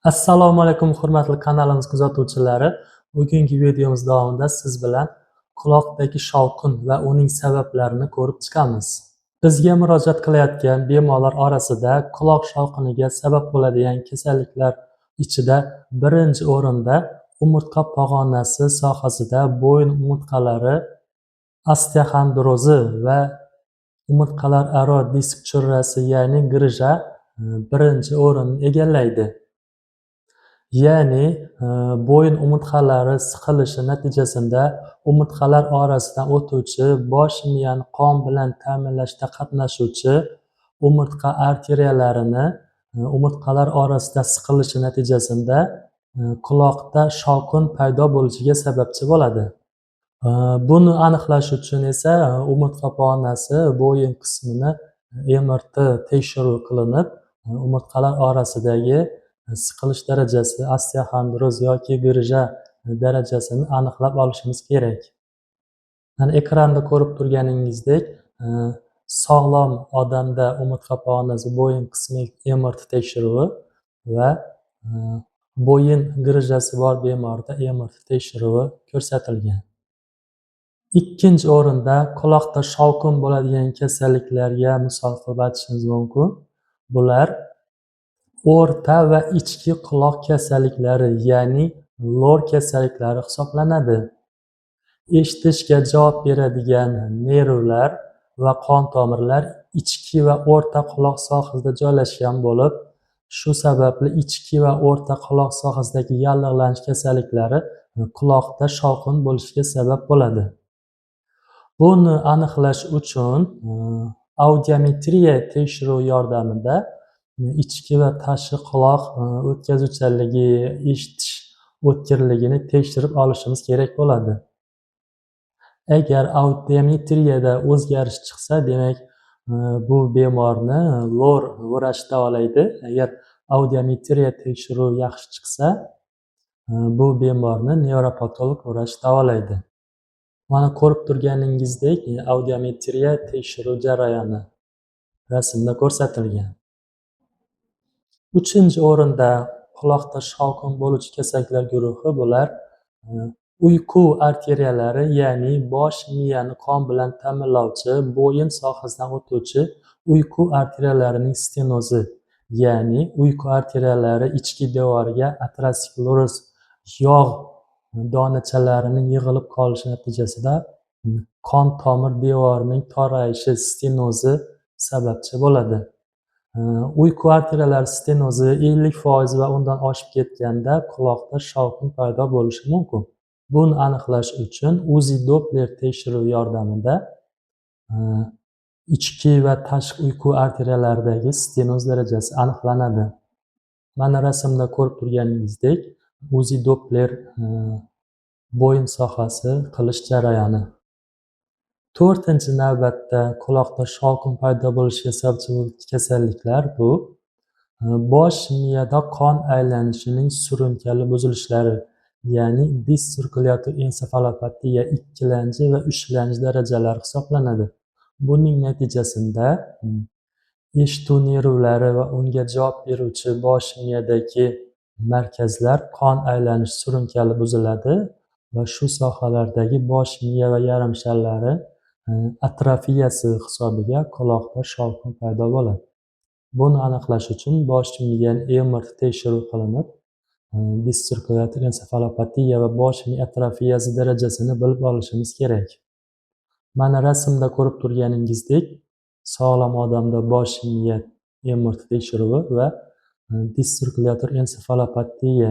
Assalomu alaykum hurmatli kanalimiz kuzatuvchilari. Bugungi videomiz davomida siz bilan quloqdagi shovqin va uning sabablarini ko'rib chiqamiz. Bizga murojaat qilayotgan bemorlar orasida quloq shovqiniga sabab bo'ladigan kasalliklar ichida birinchi o'rinda umurtqa pog'onasi sohasida bo'yin umurtqalari osteoxondrozi va umurtqalararo disk churrasi ya'ni grijja birinchi o'rinni egallaydi. Ya'ni bo'yin umurtqalari siqilishi natijasida umurtqalar orasidan o'tuvchi bosh miyani qon bilan ta'minlashda qatnashuvchi umurtqa arteriyalarini umurtqalar orasida siqilishi natijasida quloqda shovqin paydo bo'lishiga sababchi bo'ladi. Buni aniqlash uchun esa umurtqa pog'onasi bo'yin qismini MRT tekshiruv qilinib, umurtqalar orasidagi siqilish darajasi, osteoxondroz yoki grijja darajasini aniqlab olishimiz kerak. Mana ekranda ko'rib turganingizdek, sog'lom odamda umurtqa pog'onasi bo'yin qismi MRT tekshiruvi va bo'yin grijjasi bor bemorda MRT tekshiruvi ko'rsatilgan. Ikkinchi o'rinda quloqda shovqin bo'ladigan kasalliklarga misol qilib aytishimiz mumkin. Bular o'rta va ichki quloq kasalliklari, ya'ni lor kasalliklari hisoblanadi. Eshitishga javob beradigan nervlar va qon tomirlar ichki va o'rta quloq sohasida joylashgan bo'lib, shu sababli ichki va o'rta quloq sohasidagi yallig'lanish kasalliklari quloqda shovqin bo'lishiga sabab bo'ladi. Buni aniqlash uchun audiometriya tekshiruvi yordamida ichki va tashqi quloq o'tkazuvchanligi, eshitish o'tkirligini tekshirib olishimiz kerak bo'ladi. Agar audiometriyada o'zgarish chiqsa, demak bu bemorni lor vrach davolaydi. Agar audiometriya tekshiruvi yaxshi chiqsa, bu bemorni nevropatolog vrach davolaydi. Mana ko'rib turganingizdek, audiometriya tekshiruv jarayoni rasmda ko'rsatilgan. Uchinchi o'rinda quloqda shovqin bo'luvchi kasalliklar guruhi bular uyqu arteriyalari, ya'ni bosh miyani qon bilan ta'minlovchi bo'yin sohasidan o'tuvchi uyqu arteriyalarining stenozi, ya'ni uyqu arteriyalari ichki devoriga ateroskleroz yog' donachalarining yig'ilib qolishi natijasida qon tomir devorining torayishi stenozi sababchi bo'ladi. Uyqu arteriyalari stenozi 50% va undan oshib ketganda quloqda shovqin paydo bo'lishi mumkin. Buni aniqlash uchun UZI Doppler tekshiruvi yordamida ichki va tashqi uyqu arteriyalaridagi stenoz darajasi aniqlanadi. Mana rasmda ko'rib turganingizdek, UZI Doppler bo'yin sohasi qilish jarayoni. To'rtinchi navbatda quloqda shovqin paydo bo'lishiga sababchi bo'luvchi kasalliklar bu bosh miyada qon aylanishining surunkali buzilishlari, ya'ni dissirkulyator ensefalopatiya 2 va 3 darajalari hisoblanadi. Buning natijasida eshituv nervlari va unga javob beruvchi bosh miyadagi markazlar qon aylanish surunkali buziladi va shu sohalardagi bosh miya va yarim shallari atrofiyasi hisobiga quloqda shovqin paydo bo'ladi. Buni aniqlash uchun bosh miyani MRT tekshiruv qilinib, dissirkulyator ensefalopatiya va bosh miya atrofiyasi darajasini bilib olishimiz kerak. Mana rasmda ko'rib turganingizdek, sog'lom odamda bosh miya MRT tekshiruvi va dissirkulyator ensefalopatiya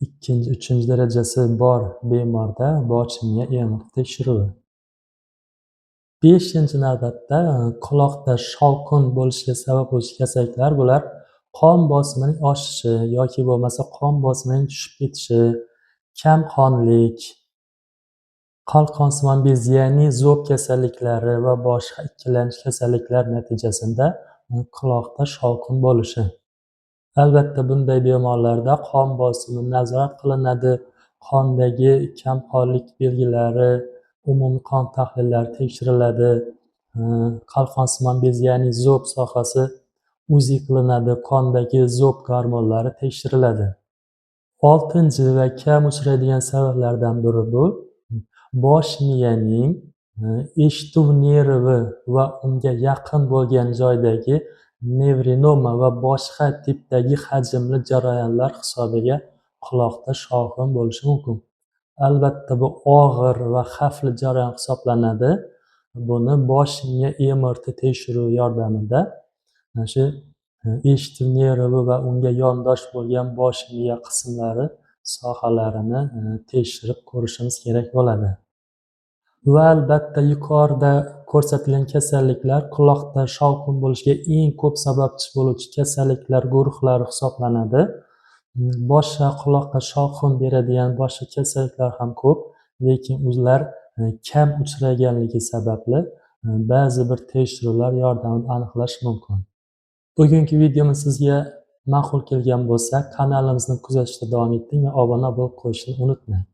2-3 darajasi bor bemorda bosh miya MRT tekshiruvi. 5-chi navbatda quloqda shovqin bo'lishiga sabab bo'luvchi kasalliklar bular qon bosimining oshishi yoki bo'lmasa qon bosimining tushib ketishi, kamqonlik, qalqonsimon bez, ya'ni zo'b kasalliklari va boshqa ikkilanish kasalliklar natijasida quloqda shovqin bo'lishi. Albatta bunday bemorlarda qon bosimi nazorat qilinadi, qondagi kamqonlik belgilari, umumiy qon tahlillari tekshiriladi, qalqonsimon bez, ya'ni zo'b sohasi uzi qilinadi, qondagi zo'b gormonlari tekshiriladi. 6 va kam uchraydigan sabablardan biri bu bosh miyaning eshituv nervi va unga yaqin bo'lgan joydagi nevrinoma va boshqa tipdagi hajmli jarayonlar hisobiga quloqda shovqin bo'lishi mumkin. Albatta bu og'ir va xavfli jarayon hisoblanadi. Buni bosh miya MRT tekshiruvi yordamida shu eshituv nervi va unga yondosh bo'lgan bosh miya qismlari sohalarini tekshirib ko'rishimiz kerak bo'ladi. Va albatta yuqorida ko'rsatilgan kasalliklar quloqda shovqin bo'lishiga eng ko'p sababchi bo'luvchi kasalliklar guruhlari hisoblanadi. Boshqa quloqqa shovqin beradigan boshqa kasalliklar ham ko'p, lekin ular kam uchraganligi sababli ba'zi bir tekshiruvlar yordamida aniqlash mumkin. Bugungi videomiz sizga ma'qul kelgan bo'lsa, kanalimizni kuzatishda davom eting va obuna bo'lib qo'yishni unutmang.